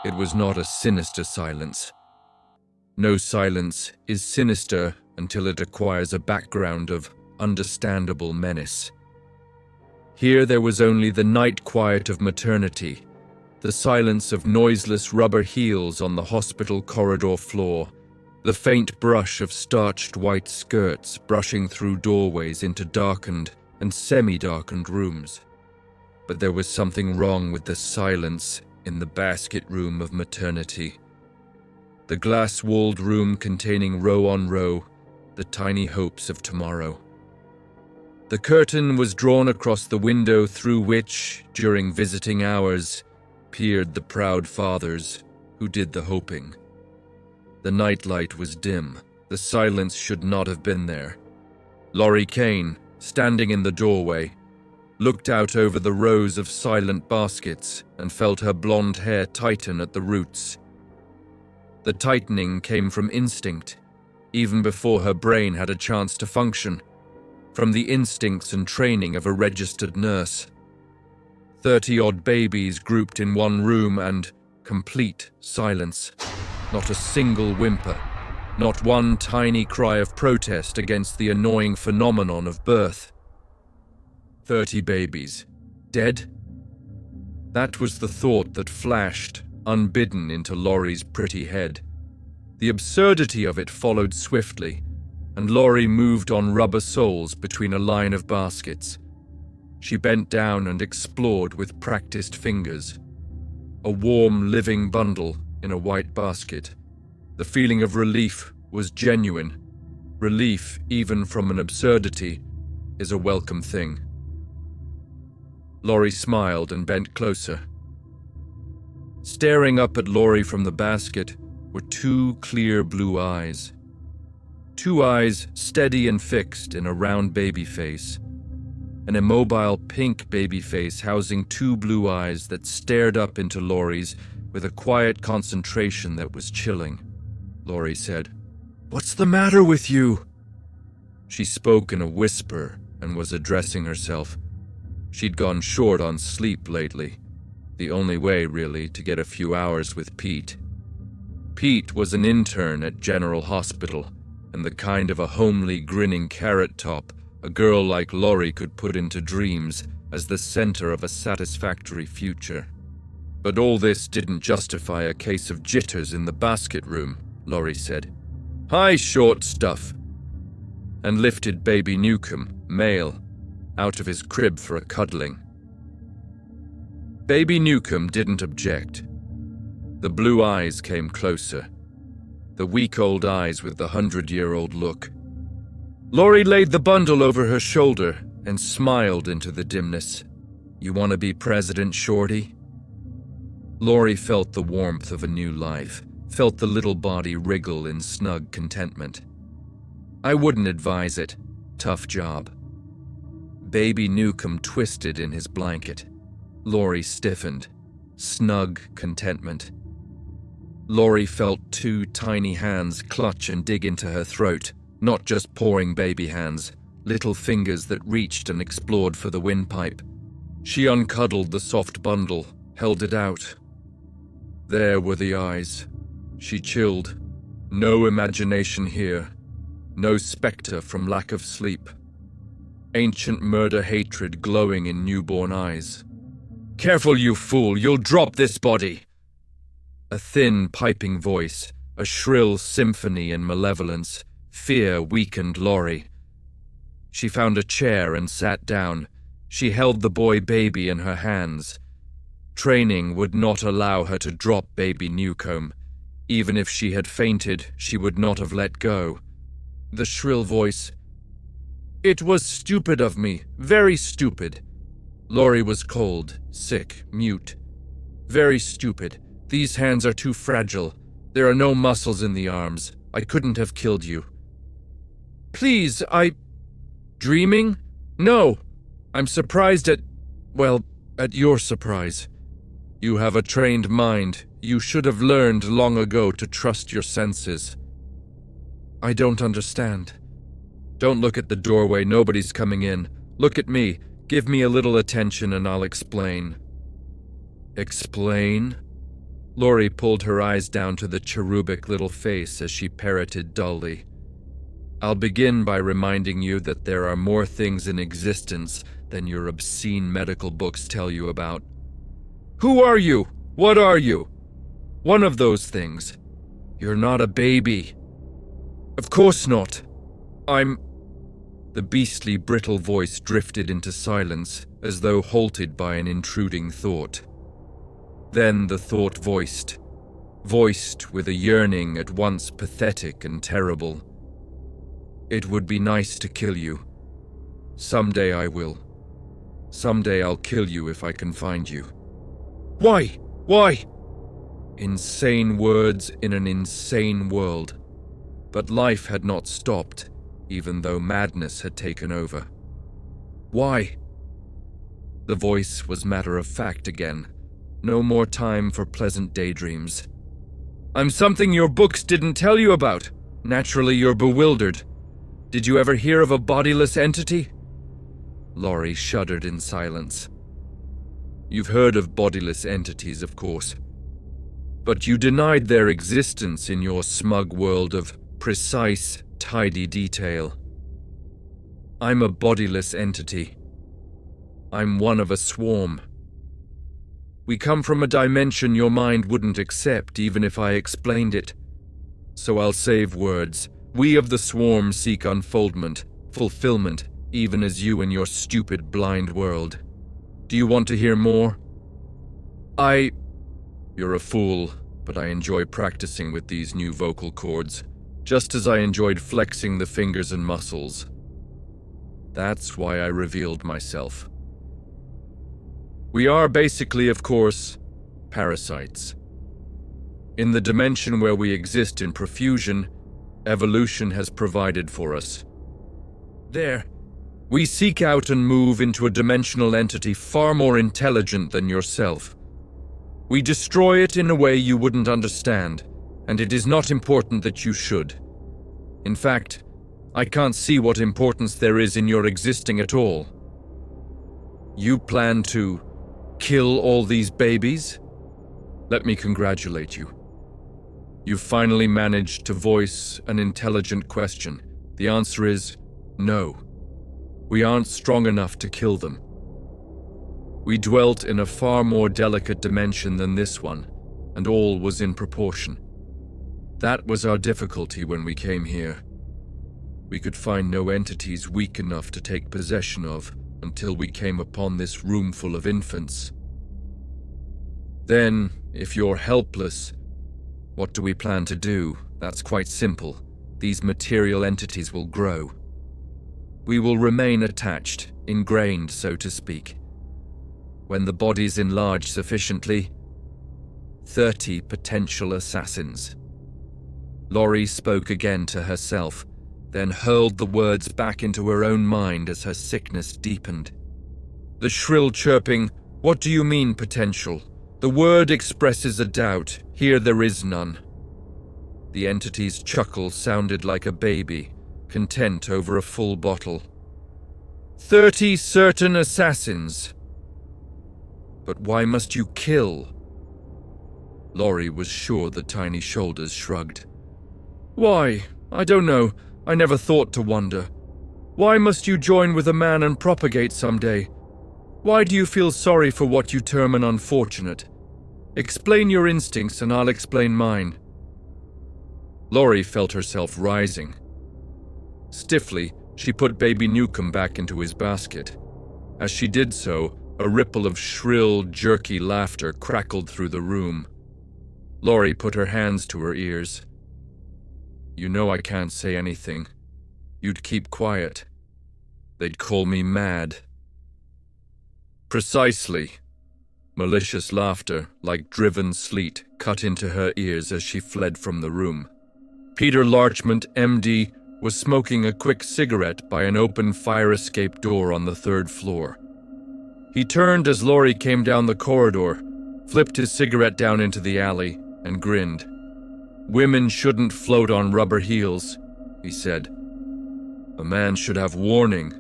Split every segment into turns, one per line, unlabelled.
It was not a sinister silence. No silence is sinister until it acquires a background of understandable menace. Here there was only the night quiet of maternity, the silence of noiseless rubber heels on the hospital corridor floor, the faint brush of starched white skirts brushing through doorways into darkened and semi-darkened rooms. But there was something wrong with the silence in the basket room of maternity. The glass-walled room containing row on row the tiny hopes of tomorrow. The curtain was drawn across the window through which, during visiting hours, peered the proud fathers who did the hoping. The nightlight was dim. The silence should not have been there. Lorry Kane, standing in the doorway, looked out over the rows of silent baskets and felt her blonde hair tighten at the roots. The tightening came from instinct, even before her brain had a chance to function, from the instincts and training of a registered nurse. 30-odd babies grouped in one room and complete silence. Not a single whimper, not one tiny cry of protest against the annoying phenomenon of birth. 30 babies. Dead? That was the thought that flashed, unbidden, into Lorry's pretty head. The absurdity of it followed swiftly, and Lorry moved on rubber soles between a line of baskets. She bent down and explored with practiced fingers. A warm, living bundle in a white basket. The feeling of relief was genuine. Relief, even from an absurdity, is a welcome thing. Lorry smiled and bent closer. Staring up at Lorry from the basket were two clear blue eyes. Two eyes steady and fixed in a round baby face. An immobile pink baby face housing two blue eyes that stared up into Lorry's with a quiet concentration that was chilling. Lorry said, "What's the matter with you?" She spoke in a whisper and was addressing herself. She'd gone short on sleep lately. The only way, really, to get a few hours with Pete. Pete was an intern at General Hospital, and the kind of a homely, grinning carrot top a girl like Lorry could put into dreams as the center of a satisfactory future. But all this didn't justify a case of jitters in the basket room, Lorry said. "Hi, short stuff," and lifted baby Newcomb, male, out of his crib for a cuddling. Baby Newcomb didn't object. The blue eyes came closer. The week-old eyes with the 100-year-old look. Lorry laid the bundle over her shoulder and smiled into the dimness. "You want to be president, Shorty?" Lorry felt the warmth of a new life, felt the little body wriggle in snug contentment. "I wouldn't advise it. Tough job." Baby Newcomb twisted in his blanket. Lorry stiffened. Snug contentment. Lorry felt two tiny hands clutch and dig into her throat, not just pawing baby hands, little fingers that reached and explored for the windpipe. She uncuddled the soft bundle, held it out. There were the eyes. She chilled. No imagination here. No specter from lack of sleep. Ancient murder hatred glowing in newborn eyes. "Careful, you fool, you'll drop this body!" A thin, piping voice, a shrill symphony in malevolence. Fear weakened Lorry. She found a chair and sat down. She held the boy baby in her hands. Training would not allow her to drop baby Newcomb. Even if she had fainted, she would not have let go. The shrill voice. "It was stupid of me, very stupid." Lorry was cold, sick, mute. "Very stupid. These hands are too fragile. There are no muscles in the arms. I couldn't have killed you." "Please, Dreaming? No. I'm surprised at your surprise. You have a trained mind. You should have learned long ago to trust your senses." "I don't understand." "Don't look at the doorway. Nobody's coming in. Look at me. Give me a little attention and I'll explain." "Explain?" Lorry pulled her eyes down to the cherubic little face as she parroted dully. I'll begin by reminding you that there are more things in existence than your obscene medical books tell you about. Who are you? What are you? One of those things. You're not a baby. Of course not. I'm... The beastly, brittle voice drifted into silence, as though halted by an intruding thought. Then the thought voiced with a yearning at once pathetic and terrible. It would be nice to kill you. Someday I will. Someday I'll kill you if I can find you. Why? Why? Insane words in an insane world. But life had not stopped, even though madness had taken over. Why? The voice was matter-of-fact again. No more time for pleasant daydreams. I'm something your books didn't tell you about. Naturally, you're bewildered. Did you ever hear of a bodyless entity? Lorry shuddered in silence. You've heard of bodyless entities, of course. But you denied their existence in your smug world of precise, tidy detail. I'm a bodyless entity. I'm one of a swarm. We come from a dimension your mind wouldn't accept even if I explained it. So I'll save words. We of the swarm seek unfoldment, fulfillment, even as you in your stupid blind world. Do you want to hear more? You're a fool, but I enjoy practicing with these new vocal cords, just as I enjoyed flexing the fingers and muscles. That's why I revealed myself. We are basically, of course, parasites. In the dimension where we exist in profusion, evolution has provided for us. There, we seek out and move into a dimensional entity far more intelligent than yourself. We destroy it in a way you wouldn't understand, and it is not important that you should. In fact, I can't see what importance there is in your existing at all. You plan to kill all these babies? Let me congratulate you. You've finally managed to voice an intelligent question. The answer is no. We aren't strong enough to kill them. We dwelt in a far more delicate dimension than this one, and all was in proportion. That was our difficulty when we came here. We could find no entities weak enough to take possession of until we came upon this room full of infants. Then, if you're helpless, what do we plan to do? That's quite simple. These material entities will grow. We will remain attached, ingrained, so to speak. When the bodies enlarge sufficiently, 30 potential assassins. Lorry spoke again to herself, then hurled the words back into her own mind as her sickness deepened. The shrill chirping, "What do you mean, potential? The word expresses a doubt. Here there is none." The entity's chuckle sounded like a baby, content over a full bottle. 30 certain assassins. But why must you kill? Lorry was sure the tiny shoulders shrugged. Why? I don't know. I never thought to wonder. Why must you join with a man and propagate someday? Why do you feel sorry for what you term an unfortunate? Explain your instincts and I'll explain mine. Lorry felt herself rising. Stiffly, she put baby Newcomb back into his basket. As she did so, a ripple of shrill, jerky laughter crackled through the room. Lorry put her hands to her ears. You know I can't say anything. You'd keep quiet. They'd call me mad. Precisely. Malicious laughter, like driven sleet, cut into her ears as she fled from the room. Peter Larchmont, MD, was smoking a quick cigarette by an open fire escape door on the 3rd floor. He turned as Lorry came down the corridor, flipped his cigarette down into the alley, and grinned. Women shouldn't float on rubber heels, he said. A man should have warning.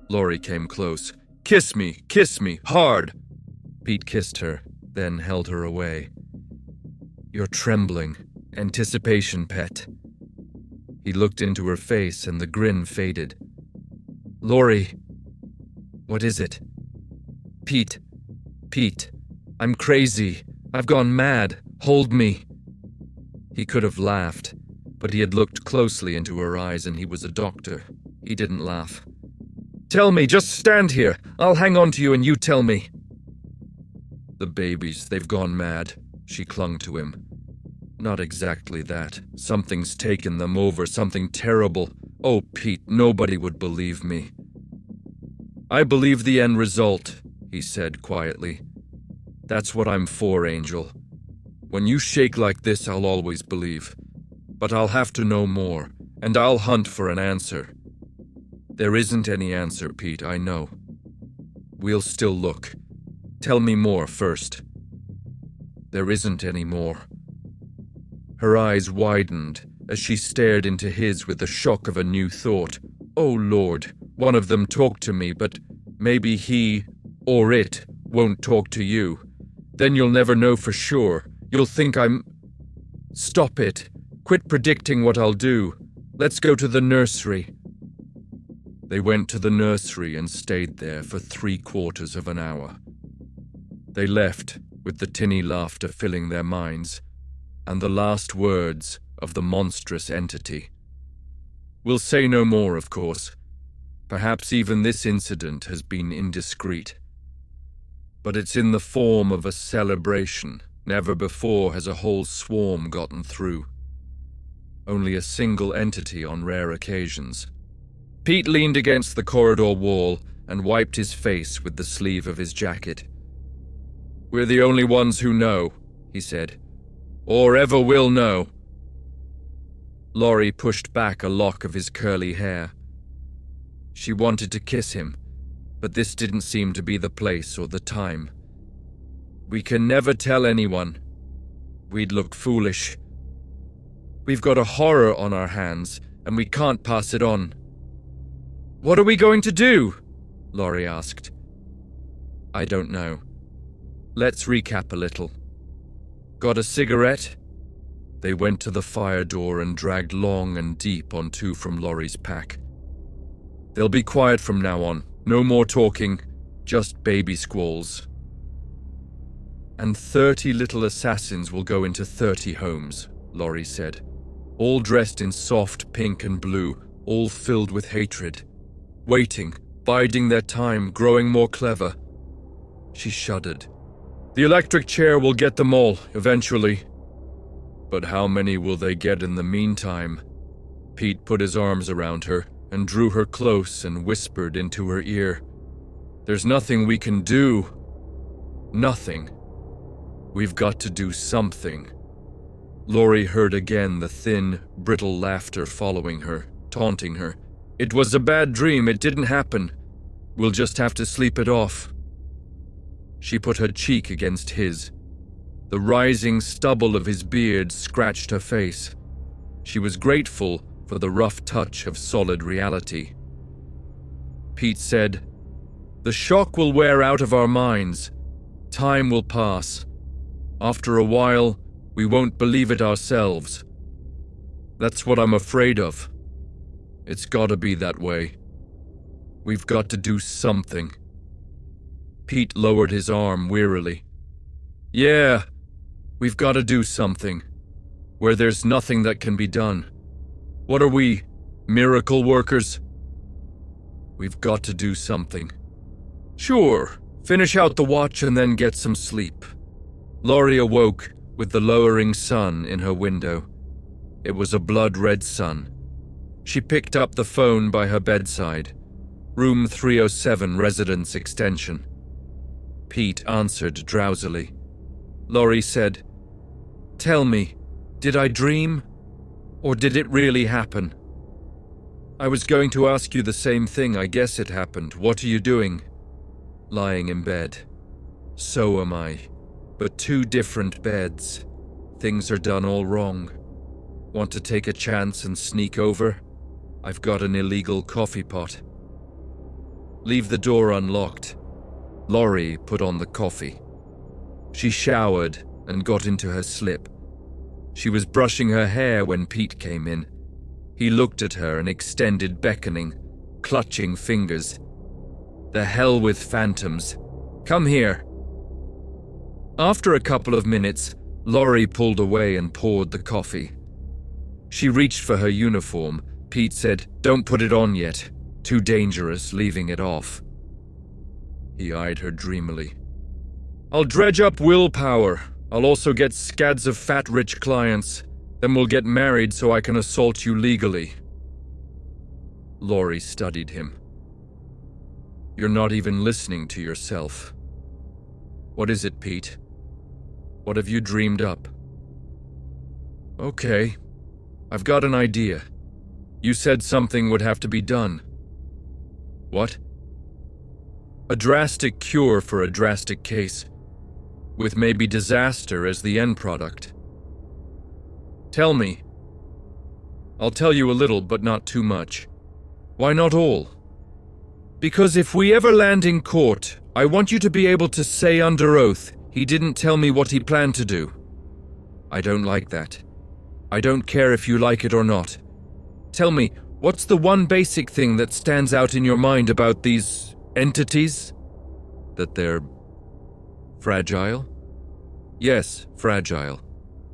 Lorry came close. Kiss me, hard. Pete kissed her, then held her away. You're trembling. Anticipation, pet. He looked into her face and the grin faded. Lorry. What is it? Pete. I'm crazy. I've gone mad. Hold me. He could have laughed, but he had looked closely into her eyes and he was a doctor. He didn't laugh. Tell me, just stand here. I'll hang on to you and you tell me. The babies, they've gone mad. She clung to him. Not exactly that. Something's taken them over, something terrible. Oh, Pete, nobody would believe me. I believe the end result, he said quietly. That's what I'm for, Angel. When you shake like this, I'll always believe. But I'll have to know more, and I'll hunt for an answer. There isn't any answer, Pete, I know. We'll still look. Tell me more first. There isn't any more. Her eyes widened as she stared into his with the shock of a new thought. Oh, Lord, one of them talked to me, but maybe he, or it, won't talk to you. Then you'll never know for sure. You'll think I'm... Stop it. Quit predicting what I'll do. Let's go to the nursery. They went to the nursery and stayed there for 3/4 of an hour. They left with the tinny laughter filling their minds, and the last words of the monstrous entity. We'll say no more, of course. Perhaps even this incident has been indiscreet. But it's in the form of a celebration. Never before has a whole swarm gotten through. Only a single entity on rare occasions. Pete leaned against the corridor wall and wiped his face with the sleeve of his jacket. We're the only ones who know, he said. Or ever will know. Lorry pushed back a lock of his curly hair. She wanted to kiss him, but this didn't seem to be the place or the time. We can never tell anyone. We'd look foolish. We've got a horror on our hands, and we can't pass it on. What are we going to do? Lorry asked. I don't know. Let's recap a little. Got a cigarette? They went to the fire door and dragged long and deep on 2 from Lorry's pack. They'll be quiet from now on. No more talking, just baby squalls. And 30 little assassins will go into 30 homes, Lorry said. All dressed in soft pink and blue, all filled with hatred. Waiting, biding their time, growing more clever. She shuddered. The electric chair will get them all, eventually. But how many will they get in the meantime? Pete put his arms around her and drew her close and whispered into her ear. There's nothing we can do. Nothing. We've got to do something. Lorry heard again the thin, brittle laughter following her, taunting her. It was a bad dream, it didn't happen. We'll just have to sleep it off. She put her cheek against his. The rising stubble of his beard scratched her face. She was grateful for the rough touch of solid reality. Pete said, The shock will wear out of our minds. Time will pass. After a while, we won't believe it ourselves. That's what I'm afraid of. It's gotta be that way. We've got to do something. Pete lowered his arm wearily. Yeah, we've got to do something. Where there's nothing that can be done. What are we, miracle workers? We've got to do something. Sure, finish out the watch and then get some sleep. Lorry awoke with the lowering sun in her window. It was a blood-red sun. She picked up the phone by her bedside. Room 307 residence extension. Pete answered drowsily. Lorry said, Tell me, did I dream? Or did it really happen? I was going to ask you the same thing. I guess it happened. What are you doing? Lying in bed. So am I. But 2 different beds. Things are done all wrong. Want to take a chance and sneak over? I've got an illegal coffee pot. Leave the door unlocked. Lorry put on the coffee. She showered and got into her slip, She was brushing her hair when Pete came in. He looked at her and extended, beckoning, clutching fingers. The hell with phantoms. Come here. After a couple of minutes, Lorry pulled away and poured the coffee. She reached for her uniform. Pete said, "Don't put it on yet. Too dangerous, leaving it off." He eyed her dreamily. "I'll dredge up willpower. I'll also get scads of fat rich clients. Then we'll get married so I can assault you legally." Lorry studied him. "You're not even listening to yourself. What is it, Pete? What have you dreamed up?" "Okay, I've got an idea. You said something would have to be done." "What?" "A drastic cure for a drastic case, with maybe disaster as the end product." "Tell me." "I'll tell you a little, but not too much." "Why not all?" "Because if we ever land in court, I want you to be able to say under oath, 'He didn't tell me what he planned to do.'" "I don't like that. I don't care if you like it or not. Tell me, what's the one basic thing that stands out in your mind about these entities? That they're fragile?" "Yes, fragile.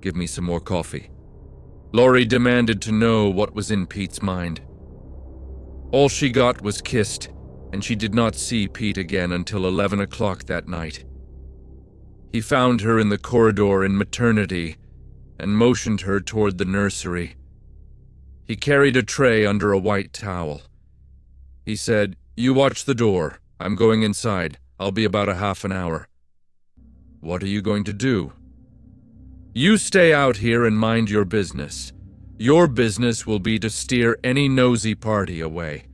Give me some more coffee." Lorry demanded to know what was in Pete's mind. All she got was kissed, and she did not see Pete again until 11 o'clock that night. He found her in the corridor in maternity and motioned her toward the nursery. He carried a tray under a white towel. He said, "You watch the door. I'm going inside. I'll be about a half an hour." "What are you going to do?" "You stay out here and mind your business. Your business will be to steer any nosy party away.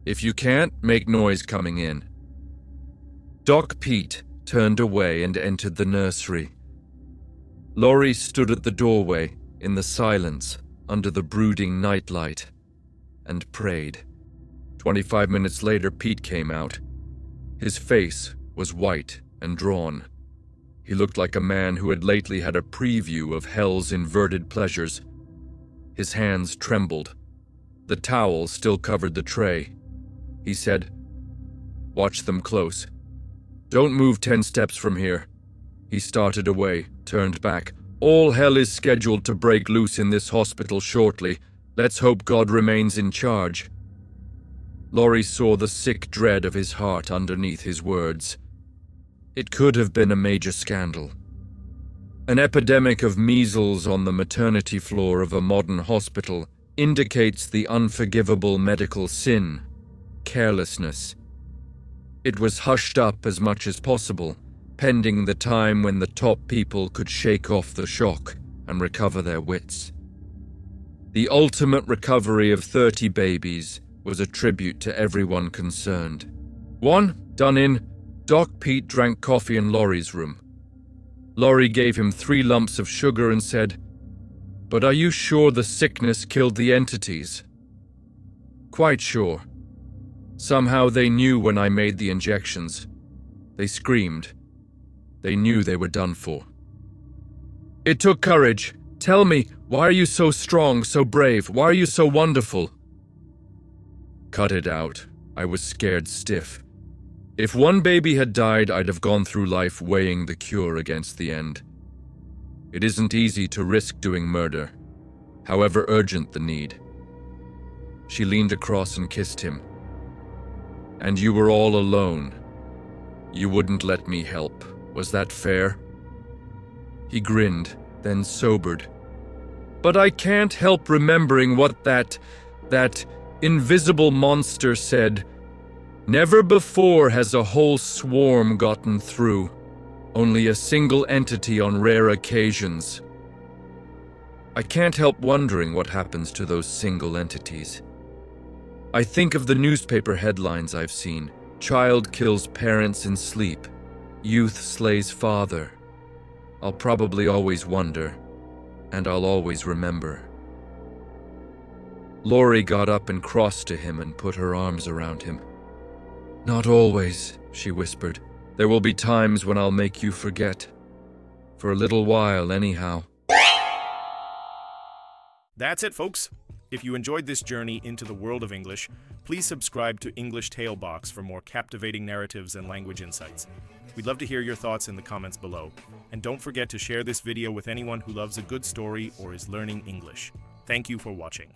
If you can't, make noise coming in." Doc Pete turned away and entered the nursery. Lorry stood at the doorway, in the silence, under the brooding nightlight, and prayed. 25 minutes later, Pete came out. His face was white and drawn. He looked like a man who had lately had a preview of hell's inverted pleasures. His hands trembled. The towel still covered the tray. He said, "Watch them close. Don't move 10 steps from here." He started away, turned back. "All hell is scheduled to break loose in this hospital shortly. Let's hope God remains in charge." Lorry saw the sick dread of his heart underneath his words. It could have been a major scandal. An epidemic of measles on the maternity floor of a modern hospital indicates the unforgivable medical sin, carelessness. It was hushed up as much as possible, pending the time when the top people could shake off the shock and recover their wits. The ultimate recovery of 30 babies was a tribute to everyone concerned. One, done in, Doc Pete drank coffee in Lorry's room. Lorry gave him 3 lumps of sugar and said, "But are you sure the sickness killed the entities?" "Quite sure. Somehow they knew when I made the injections. They screamed. They knew they were done for." "It took courage. Tell me, why are you so strong, so brave? Why are you so wonderful?" "Cut it out. I was scared stiff. If one baby had died, I'd have gone through life weighing the cure against the end. It isn't easy to risk doing murder, however urgent the need." She leaned across and kissed him. "And you were all alone. You wouldn't let me help. Was that fair?" He grinned, then sobered. "But I can't help remembering what that invisible monster said. Never before has a whole swarm gotten through. Only a single entity on rare occasions." I can't help wondering what happens to those single entities. I think of the newspaper headlines I've seen. Child kills parents in sleep. Youth slays father. I'll probably always wonder, and I'll always remember. Lorry got up and crossed to him and put her arms around him. "Not always," she whispered. "There will be times when I'll make you forget. For a little while, anyhow."
That's it, folks. If you enjoyed this journey into the world of English, please subscribe to EnglishTaleBox for more captivating narratives and language insights. We'd love to hear your thoughts in the comments below. And don't forget to share this video with anyone who loves a good story or is learning English. Thank you for watching.